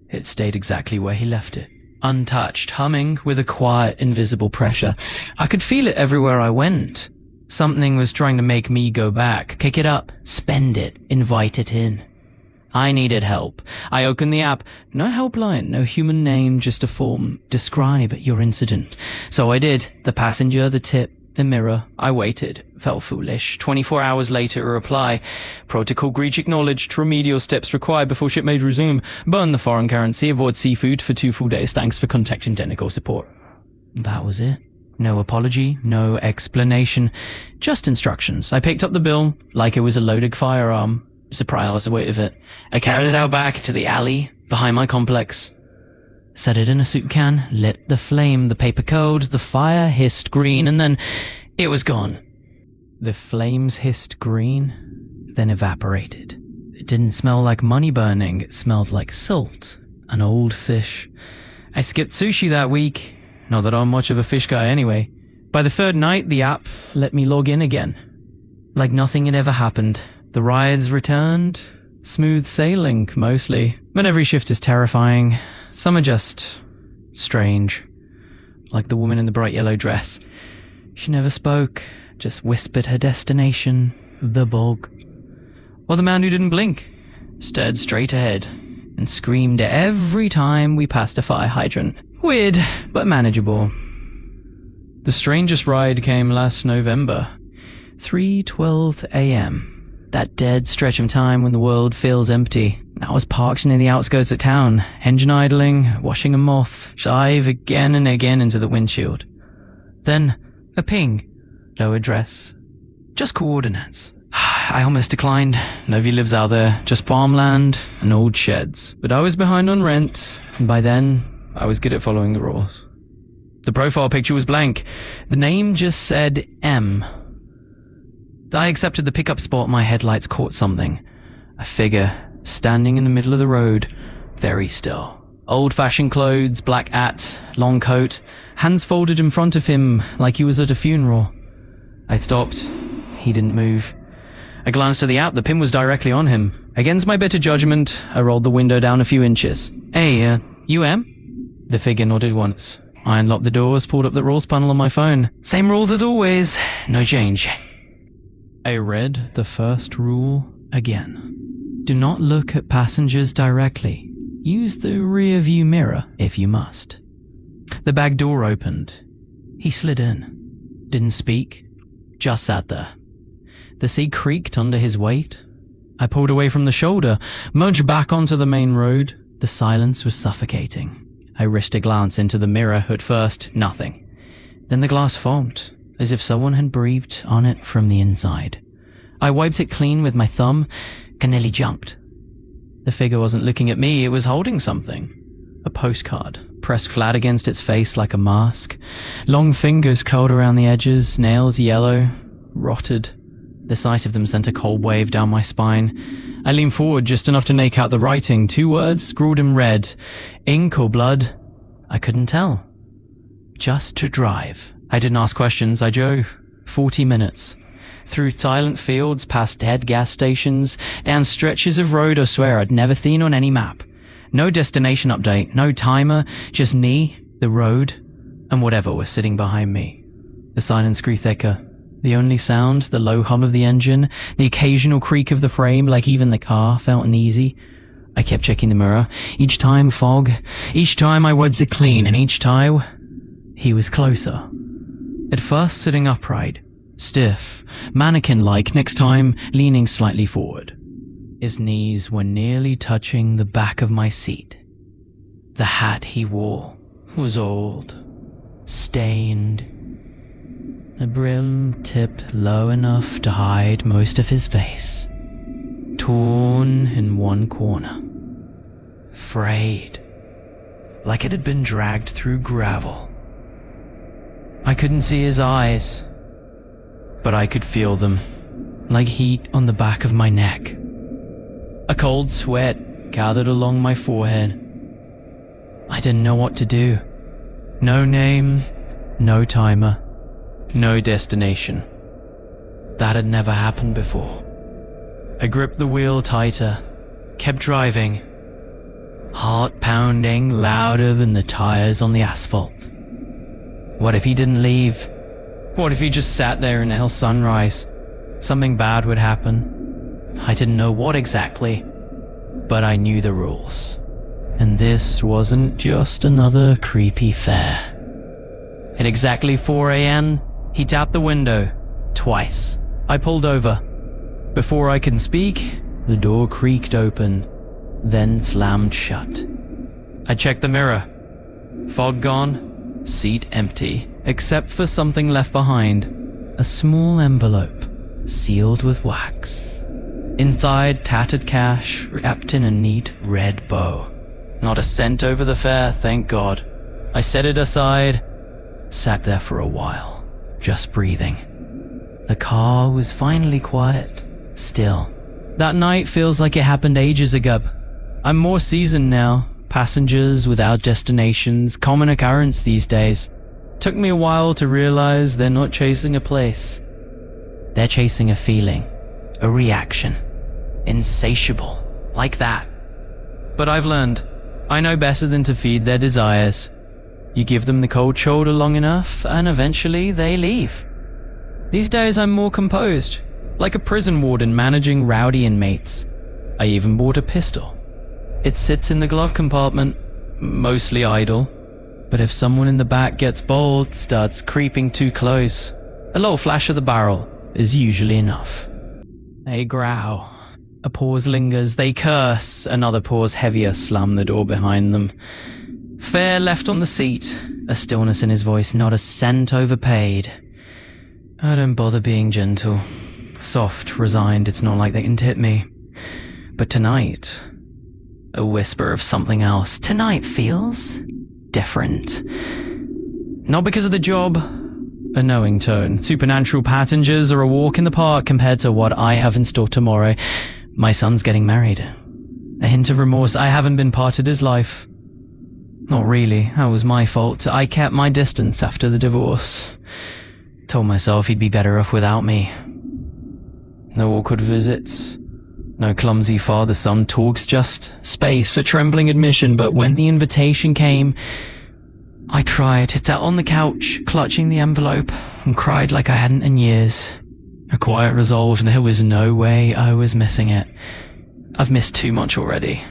it stayed exactly where he left it. Untouched, humming with a quiet, invisible pressure. I could feel it everywhere I went. Something was trying to make me go back, kick it up, spend it, invite it in. I needed help. I opened the app. No helpline, no human name, just a form. Describe your incident. So I did. The passenger, the tip, the mirror. I waited. Felt foolish. 24 hours later, a reply. Protocol breach acknowledged. Remedial steps required before ship may resume. Burn the foreign currency. Avoid seafood for 2 full days. Thanks for contacting technical support. That was it. No apology, no explanation. Just instructions. I picked up the bill like it was a loaded firearm. Surprised the weight of it. I carried it out back to the alley behind my complex. Set it in a soup can, lit the flame, the paper curled, the fire hissed green, and then it was gone. The flames hissed green, then evaporated. It didn't smell like money burning, it smelled like salt, an old fish. I skipped sushi that week, not that I'm much of a fish guy anyway. By the third night, the app let me log in again. Like nothing had ever happened. The rides returned, smooth sailing, mostly. But every shift is terrifying. Some are just strange. Like the woman in the bright yellow dress. She never spoke, just whispered her destination, the bog. Or the man who didn't blink, stared straight ahead, and screamed every time we passed a fire hydrant. Weird, but manageable. The strangest ride came last November, 3:12 a.m. That dead stretch of time when the world feels empty. I was parked near the outskirts of town, engine idling, washing a moth, dive again and again into the windshield. Then, a ping. No address. Just coordinates. I almost declined. Nobody lives out there, just farmland and old sheds. But I was behind on rent, and by then, I was good at following the rules. The profile picture was blank. The name just said M. I accepted the pickup spot. My headlights caught something. A figure standing in the middle of the road, very still. Old-fashioned clothes, black hat, long coat, hands folded in front of him like he was at a funeral. I stopped. He didn't move. I glanced at the app. The pin was directly on him. Against my better judgment, I rolled the window down a few inches. Hey, you M? The figure nodded once. I unlocked the doors, pulled up the rules panel on my phone. Same rule as always. No change. I read the first rule again. Do not look at passengers directly. Use the rear view mirror if you must. The back door opened. He slid in. Didn't speak. Just sat there. The seat creaked under his weight. I pulled away from the shoulder, merged back onto the main road. The silence was suffocating. I risked a glance into the mirror. At first, nothing. Then the glass fogged, as if someone had breathed on it from the inside. I wiped it clean with my thumb and nearly jumped. The figure wasn't looking at me, it was holding something. A postcard, pressed flat against its face like a mask. Long fingers curled around the edges, nails yellow, rotted. The sight of them sent a cold wave down my spine. I leaned forward just enough to make out the writing, 2 words scrawled in red. Ink or blood? I couldn't tell. Just to drive. I didn't ask questions, I drove. 40 minutes. Through silent fields, past dead gas stations, down stretches of road I swear I'd never seen on any map. No destination update, no timer, just me, the road, and whatever was sitting behind me. The silence grew thicker. The only sound, the low hum of the engine, the occasional creak of the frame, like even the car felt uneasy. I kept checking the mirror. Each time fog, each time I wiped it clean, and each time he was closer. At first sitting upright, stiff, mannequin-like, next time leaning slightly forward. His knees were nearly touching the back of my seat. The hat he wore was old, stained, the brim tipped low enough to hide most of his face, torn in one corner, frayed, like it had been dragged through gravel. I couldn't see his eyes, but I could feel them, like heat on the back of my neck. A cold sweat gathered along my forehead. I didn't know what to do. No name, no timer, no destination. That had never happened before. I gripped the wheel tighter, kept driving, heart pounding louder than the tires on the asphalt. What if he didn't leave? What if he just sat there until sunrise? Something bad would happen. I didn't know what exactly, but I knew the rules. And this wasn't just another creepy fare. At exactly 4 a.m., he tapped the window, twice. I pulled over. Before I could speak, the door creaked open, then slammed shut. I checked the mirror. Fog gone, seat empty, except for something left behind. A small envelope, sealed with wax. Inside, tattered cash, wrapped in a neat red bow. Not a cent over the fare, thank God. I set it aside, sat there for a while, just breathing. The car was finally quiet, still. That night feels like it happened ages ago. I'm more seasoned now. Passengers without destinations, common occurrence these days. Took me a while to realize they're not chasing a place. They're chasing a feeling, a reaction. Insatiable, like that. But I've learned, I know better than to feed their desires. You give them the cold shoulder long enough, and eventually they leave. These days I'm more composed, like a prison warden managing rowdy inmates. I even bought a pistol. It sits in the glove compartment, mostly idle. But if someone in the back gets bold, starts creeping too close, a little flash of the barrel is usually enough. They growl. A pause lingers, they curse. Another pause heavier, slam the door behind them. Fare left on the seat, a stillness in his voice, not a cent overpaid. I don't bother being gentle. Soft, resigned, it's not like they can tip me. But tonight, a whisper of something else. Tonight feels different. Not because of the job, a knowing tone. Supernatural passengers or a walk in the park compared to what I have in store tomorrow. My son's getting married. A hint of remorse. I haven't been part of his life. Not really. That was my fault. I kept my distance after the divorce. Told myself he'd be better off without me. No awkward visits. No clumsy father-son talks, just space, a trembling admission. But when the invitation came, I tried. Sat on the couch, clutching the envelope, and cried like I hadn't in years. A quiet resolve, there was no way I was missing it. I've missed too much already.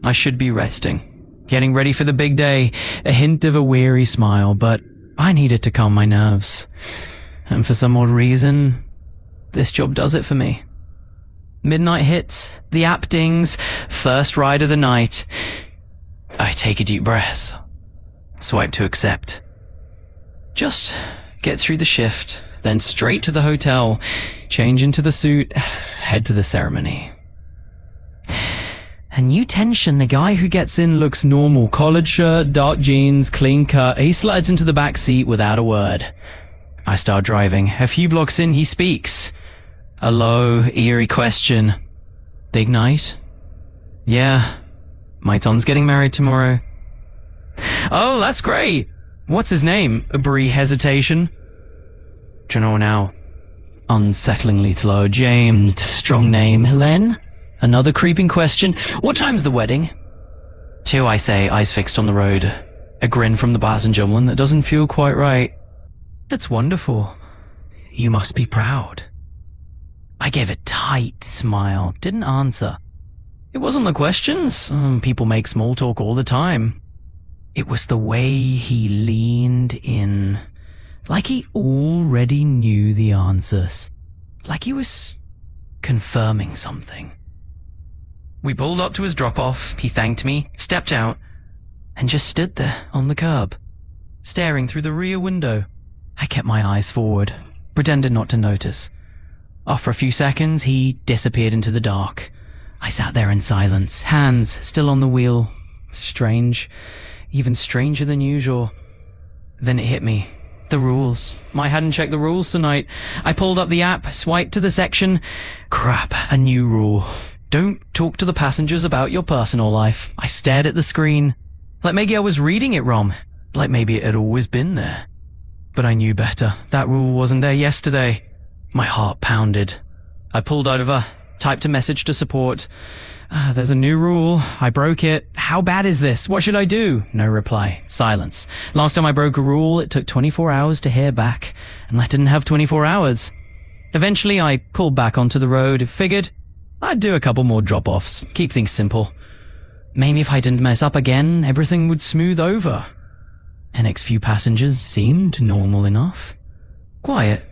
I should be resting, getting ready for the big day, a hint of a weary smile, but I needed to calm my nerves. And for some odd reason, this job does it for me. Midnight hits, the app dings, first ride of the night. I take a deep breath, swipe to accept. Just get through the shift, then straight to the hotel, change into the suit, head to the ceremony. A new tension. The guy who gets in looks normal. Collared shirt, dark jeans, clean cut. He slides into the back seat without a word. I start driving. A few blocks in, he speaks. A low, eerie question. Big night? Yeah. My Ton's getting married tomorrow. Oh, that's great. What's his name? A brief hesitation. Do you know now? Unsettlingly slow. James. Strong name. Helene? Another creeping question. What time's the wedding? 2, I say, eyes fixed on the road. A grin from the passenger, one that doesn't feel quite right. That's wonderful. You must be proud. I gave a tight smile, didn't answer. It wasn't the questions. People make small talk all the time. It was the way he leaned in, like he already knew the answers, like he was confirming something. We pulled up to his drop-off, he thanked me, stepped out, and just stood there on the curb, staring through the rear window. I kept my eyes forward, pretended not to notice. After a few seconds, he disappeared into the dark. I sat there in silence, hands still on the wheel. Strange, even stranger than usual. Then it hit me. The rules. I hadn't checked the rules tonight. I pulled up the app, swiped to the section. Crap, a new rule. Don't talk to the passengers about your personal life. I stared at the screen. Like maybe I was reading it wrong. Like maybe it had always been there. But I knew better. That rule wasn't there yesterday. My heart pounded. I pulled over, typed a message to support. There's a new rule. I broke it. How bad is this? What should I do? No reply. Silence. Last time I broke a rule, it took 24 hours to hear back. And I didn't have 24 hours. Eventually, I pulled back onto the road, figured I'd do a couple more drop-offs, keep things simple. Maybe if I didn't mess up again, everything would smooth over. The next few passengers seemed normal enough. Quiet.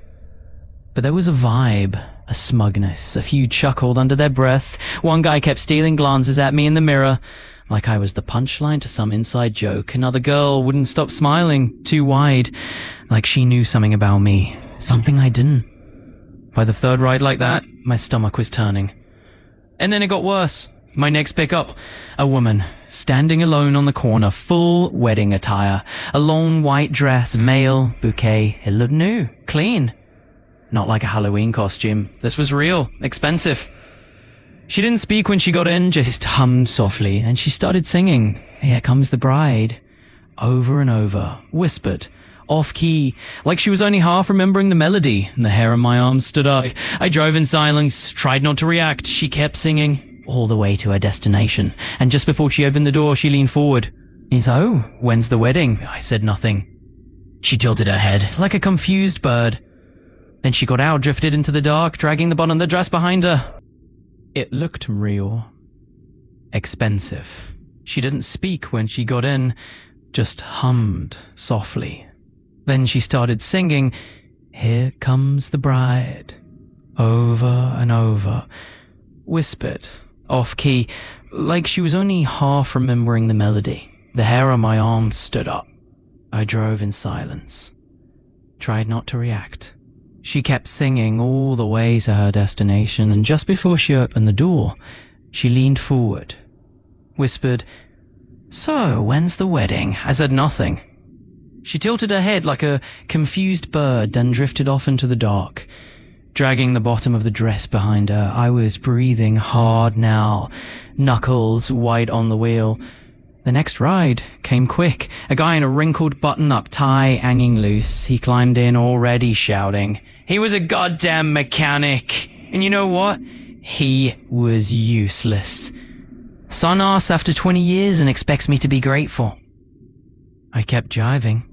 But there was a vibe, a smugness. A few chuckled under their breath. One guy kept stealing glances at me in the mirror, like I was the punchline to some inside joke. Another girl wouldn't stop smiling, too wide, like she knew something about me, something I didn't. By the third ride like that, my stomach was turning. And then it got worse. My next pickup, a woman, standing alone on the corner, full wedding attire, a long white dress, male, bouquet. It looked new, clean. Not like a Halloween costume. This was real, expensive. She didn't speak when she got in, just hummed softly, and she started singing, "Here Comes the Bride," over and over, whispered, off-key, like she was only half remembering the melody, and the hair on my arms stood up. I drove in silence, tried not to react. She kept singing, all the way to her destination, and just before she opened the door, she leaned forward. "So, when's the wedding?" I said nothing. She tilted her head, like a confused bird. Then she got out, drifted into the dark, dragging the bottom of the dress behind her. It looked real. Expensive. She didn't speak when she got in, just hummed softly. Then she started singing, "Here Comes the Bride," over and over, whispered, off-key, like she was only half remembering the melody. The hair on my arm stood up. I drove in silence, tried not to react. She kept singing all the way to her destination, and just before she opened the door, she leaned forward, whispered, "So, when's the wedding?" I said nothing. She tilted her head like a confused bird, then drifted off into the dark, dragging the bottom of the dress behind her. I was breathing hard now, knuckles white on the wheel. The next ride came quick. A guy in a wrinkled button-up tie hanging loose. He climbed in already shouting. He was a goddamn mechanic. And you know what? He was useless. Son asks after 20 years and expects me to be grateful. I kept jiving.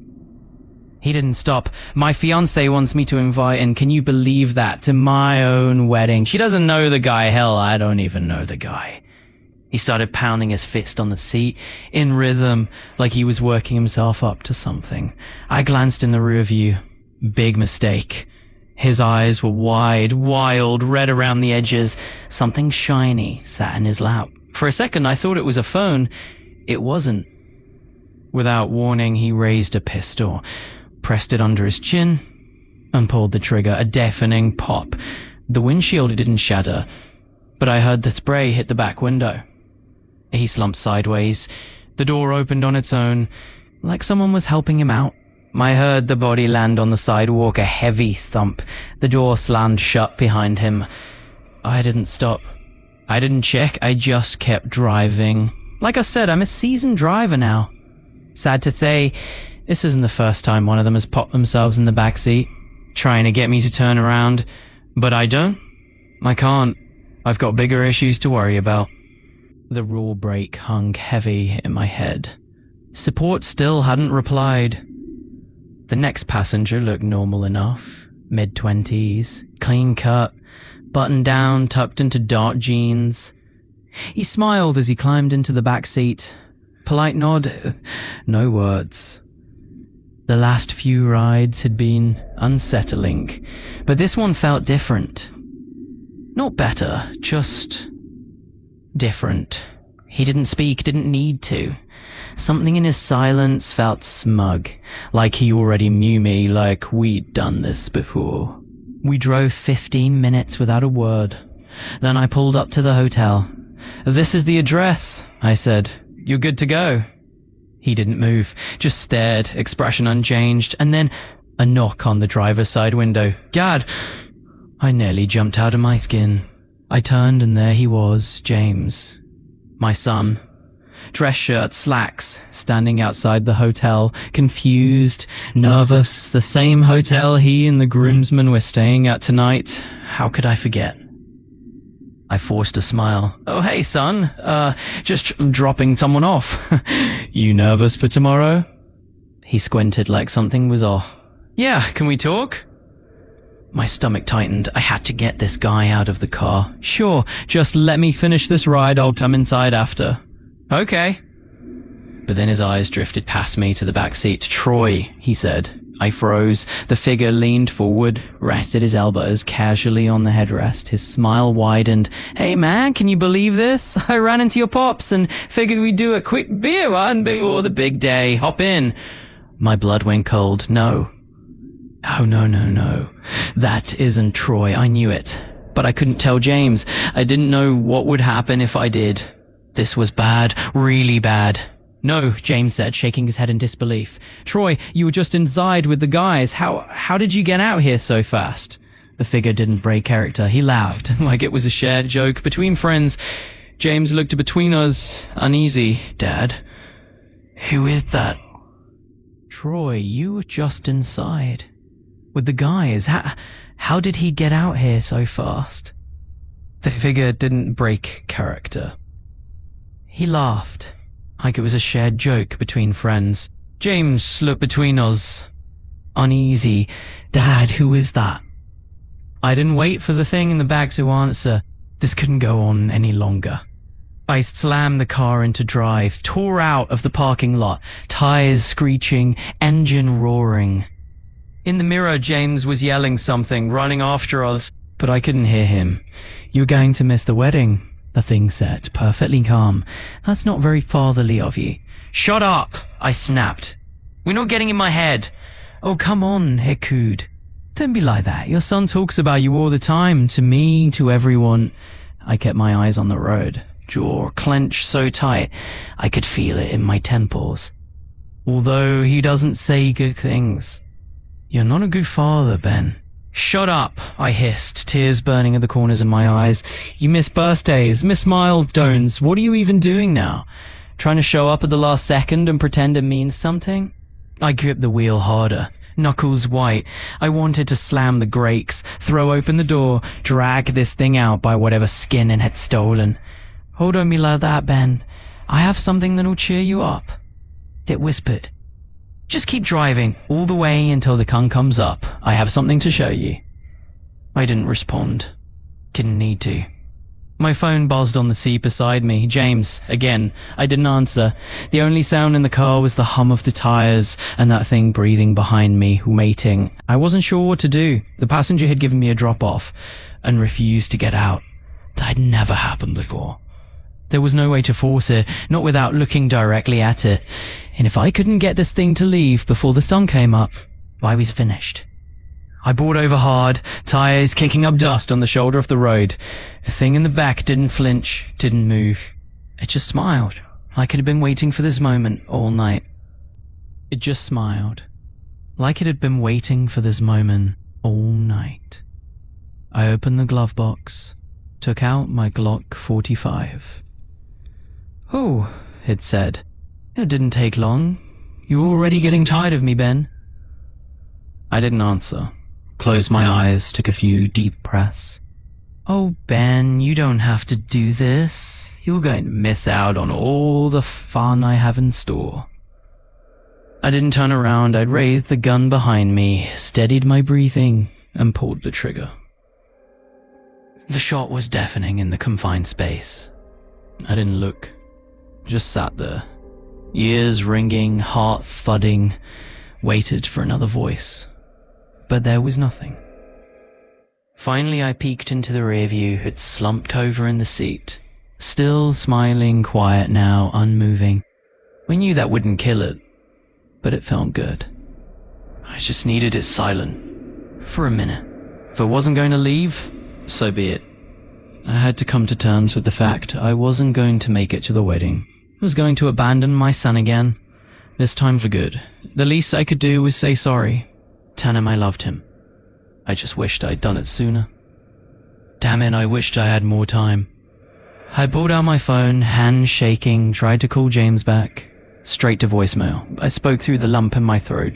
He didn't stop. "My fiancée wants me to invite, and can you believe that, to my own wedding? She doesn't know the guy. Hell, I don't even know the guy." He started pounding his fist on the seat, in rhythm, like he was working himself up to something. I glanced in the rear view. Big mistake. His eyes were wide, wild, red around the edges. Something shiny sat in his lap. For a second, I thought it was a phone. It wasn't. Without warning, he raised a pistol. pressed it under his chin, and pulled the trigger. A deafening pop. The windshield didn't shatter, but I heard the spray hit the back window. He slumped sideways. The door opened on its own, like someone was helping him out. I heard the body land on the sidewalk, a heavy thump. The door slammed shut behind him. I didn't stop. I didn't check, I just kept driving. Like I said, I'm a seasoned driver now. Sad to say, this isn't the first time one of them has popped themselves in the backseat, trying to get me to turn around. But I don't. I can't. I've got bigger issues to worry about. The rule brake hung heavy in my head. Support still hadn't replied. The next passenger looked normal enough. Mid-20s, clean cut, buttoned down, tucked into dark jeans. He smiled as he climbed into the back seat. Polite nod, no words. The last few rides had been unsettling, but this one felt different. Not better, just different. He didn't speak, didn't need to. Something in his silence felt smug, like he already knew me, like we'd done this before. We drove 15 minutes without a word. Then I pulled up to the hotel. "This is the address," I said. "You're good to go." He didn't move, just stared, expression unchanged, and then a knock on the driver's side window. "Gad!" I nearly jumped out of my skin. I turned and there he was, James. My son. Dress shirt, slacks, standing outside the hotel, confused, nervous, the same hotel he and the groomsmen were staying at tonight. How could I forget? I forced a smile. "Oh, hey, son. Just dropping someone off. You nervous for tomorrow?" He squinted like something was off. "Yeah, can we talk?" My stomach tightened. I had to get this guy out of the car. "Sure, just let me finish this ride. I'll come inside after." "Okay." But then his eyes drifted past me to the back seat. "Troy," he said. I froze. The figure leaned forward, rested his elbows casually on the headrest. His smile widened. "Hey man, can you believe this? I ran into your pops and figured we'd do a quick beer run before the big day. Hop in." My blood went cold. No. Oh, no. That isn't Troy. I knew it. But I couldn't tell James. I didn't know what would happen if I did. This was bad. Really bad. "No," James said, shaking his head in disbelief. "Troy, you were just inside with the guys. How did you get out here so fast?" The figure didn't break character. He laughed, like it was a shared joke between friends. James looked between us, uneasy. "Dad, who is that?" "Troy, you were just inside with the guys. How did he get out here so fast?" The figure didn't break character. He laughed, like it was a shared joke between friends. James looked between us, uneasy. "Dad, who is that?" I didn't wait for the thing in the bag to answer. This couldn't go on any longer. I slammed the car into drive, tore out of the parking lot, tires screeching, engine roaring. In the mirror, James was yelling something, running after us, but I couldn't hear him. "You're going to miss the wedding," the thing said, perfectly calm. "That's not very fatherly of you." "Shut up," I snapped. "We're not getting in my head." "Oh, come on," he cooed. "Don't be like that. Your son talks about you all the time, to me, to everyone." I kept my eyes on the road, jaw clenched so tight I could feel it in my temples. "Although he doesn't say good things. You're not a good father, Ben." "Shut up," I hissed, tears burning at the corners of my eyes. "You miss birthdays, miss milestones. What are you even doing now? Trying to show up at the last second and pretend it means something?" I gripped the wheel harder, knuckles white. I wanted to slam the brakes, throw open the door, drag this thing out by whatever skin it had stolen. "Oh, don't be like that, Ben. I have something that'll cheer you up." It whispered. "Just keep driving all the way until the sun comes up. I have something to show you." I didn't respond. Didn't need to. My phone buzzed on the seat beside me. James, again. I didn't answer. The only sound in the car was the hum of the tires and that thing breathing behind me, waiting. I wasn't sure what to do. The passenger had given me a drop-off and refused to get out. That had never happened before. There was no way to force it, not without looking directly at it. And if I couldn't get this thing to leave before the sun came up, I was finished. I pulled over hard, tires kicking up dust on the shoulder of the road. The thing in the back didn't flinch, didn't move. It just smiled, like it had been waiting for this moment all night. It just smiled, like it had been waiting for this moment all night. I opened the glove box, took out my Glock 45. "Oh," it said. "It didn't take long. You're already getting tired of me, Ben." I didn't answer. Closed my eyes, took a few deep breaths. "Oh, Ben, you don't have to do this. You're going to miss out on all the fun I have in store." I didn't turn around. I'd raised the gun behind me, steadied my breathing, and pulled the trigger. The shot was deafening in the confined space. I didn't look, just sat there, ears ringing, heart thudding, waited for another voice. But there was nothing. Finally, I peeked into the rear view, had slumped over in the seat, still smiling, quiet now, unmoving. We knew that wouldn't kill it, but it felt good. I just needed it silent, for a minute. If it wasn't going to leave, so be it. I had to come to terms with the fact I wasn't going to make it to the wedding. I was going to abandon my son again, this time for good. The least I could do was say sorry. Tell him I loved him. I just wished I'd done it sooner. Damn it, I wished I had more time. I pulled out my phone, hands shaking, tried to call James back. Straight to voicemail. I spoke through the lump in my throat.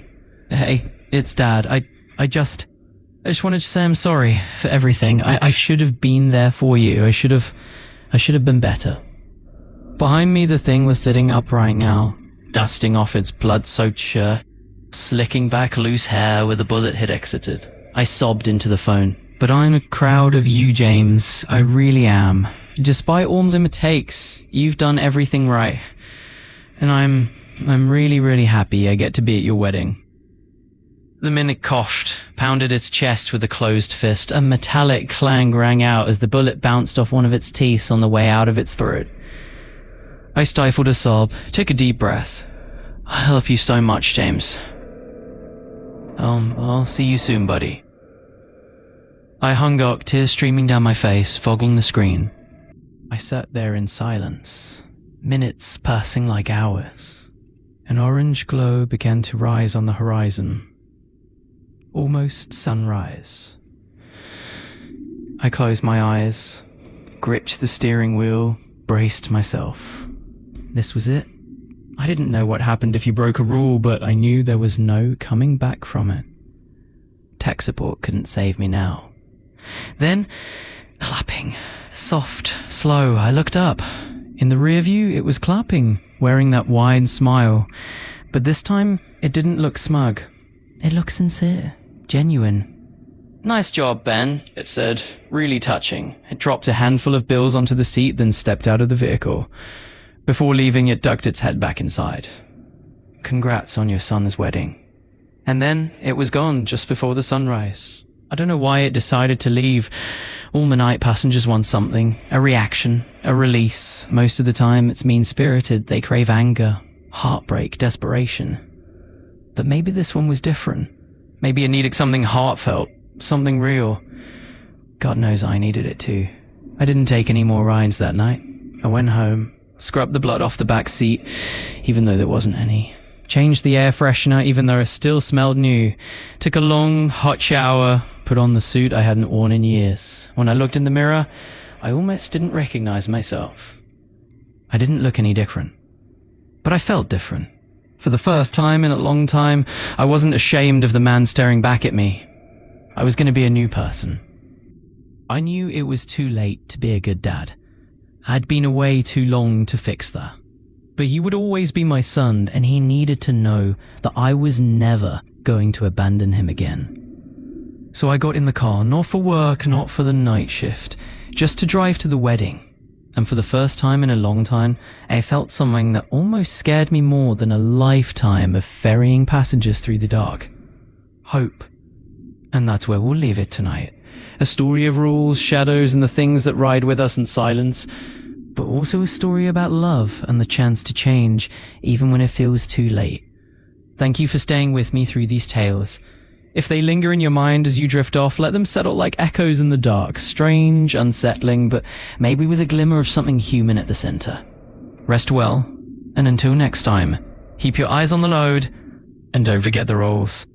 "Hey, it's Dad. I just wanted to say I'm sorry for everything. I should have been there for you. I should have been better." Behind me, the thing was sitting upright now, dusting off its blood-soaked shirt, slicking back loose hair where the bullet had exited. I sobbed into the phone. "But I'm proud of you, James. I really am. Despite all the mistakes, you've done everything right. And I'm really, really happy I get to be at your wedding." The minute coughed, pounded its chest with a closed fist. A metallic clang rang out as the bullet bounced off one of its teeth on the way out of its throat. I stifled a sob, took a deep breath. "I'll help you so much, James." I'll see you soon, buddy." I hung up, tears streaming down my face, fogging the screen. I sat there in silence, minutes passing like hours. An orange glow began to rise on the horizon. Almost sunrise. I closed my eyes, gripped the steering wheel, braced myself. This was it. I didn't know what happened if you broke a rule, but I knew there was no coming back from it. Tech support couldn't save me now. Then, clapping. Soft, slow. I looked up. In the rear view, it was clapping, wearing that wide smile. But this time, it didn't look smug. It looked sincere, genuine. "Nice job, Ben," it said, really touching. It dropped a handful of bills onto the seat, then stepped out of the vehicle. Before leaving, it ducked its head back inside. "Congrats on your son's wedding." And then it was gone just before the sunrise. I don't know why it decided to leave. All the night passengers want something, a reaction, a release. Most of the time it's mean-spirited. They crave anger, heartbreak, desperation. But maybe this one was different. Maybe it needed something heartfelt, something real. God knows I needed it too. I didn't take any more rides that night. I went home, scrubbed the blood off the back seat, even though there wasn't any. Changed the air freshener, even though it still smelled new. Took a long, hot shower, put on the suit I hadn't worn in years. When I looked in the mirror, I almost didn't recognize myself. I didn't look any different. But I felt different. For the first time in a long time, I wasn't ashamed of the man staring back at me. I was going to be a new person. I knew it was too late to be a good dad. I'd been away too long to fix that. But he would always be my son, and he needed to know that I was never going to abandon him again. So I got in the car, not for work, not for the night shift, just to drive to the wedding. And for the first time in a long time, I felt something that almost scared me more than a lifetime of ferrying passengers through the dark. Hope. And that's where we'll leave it tonight. A story of rules, shadows, and the things that ride with us in silence. But also a story about love and the chance to change, even when it feels too late. Thank you for staying with me through these tales. If they linger in your mind as you drift off, let them settle like echoes in the dark, strange, unsettling, but maybe with a glimmer of something human at the center. Rest well, and until next time, keep your eyes on the load, and don't forget the rules.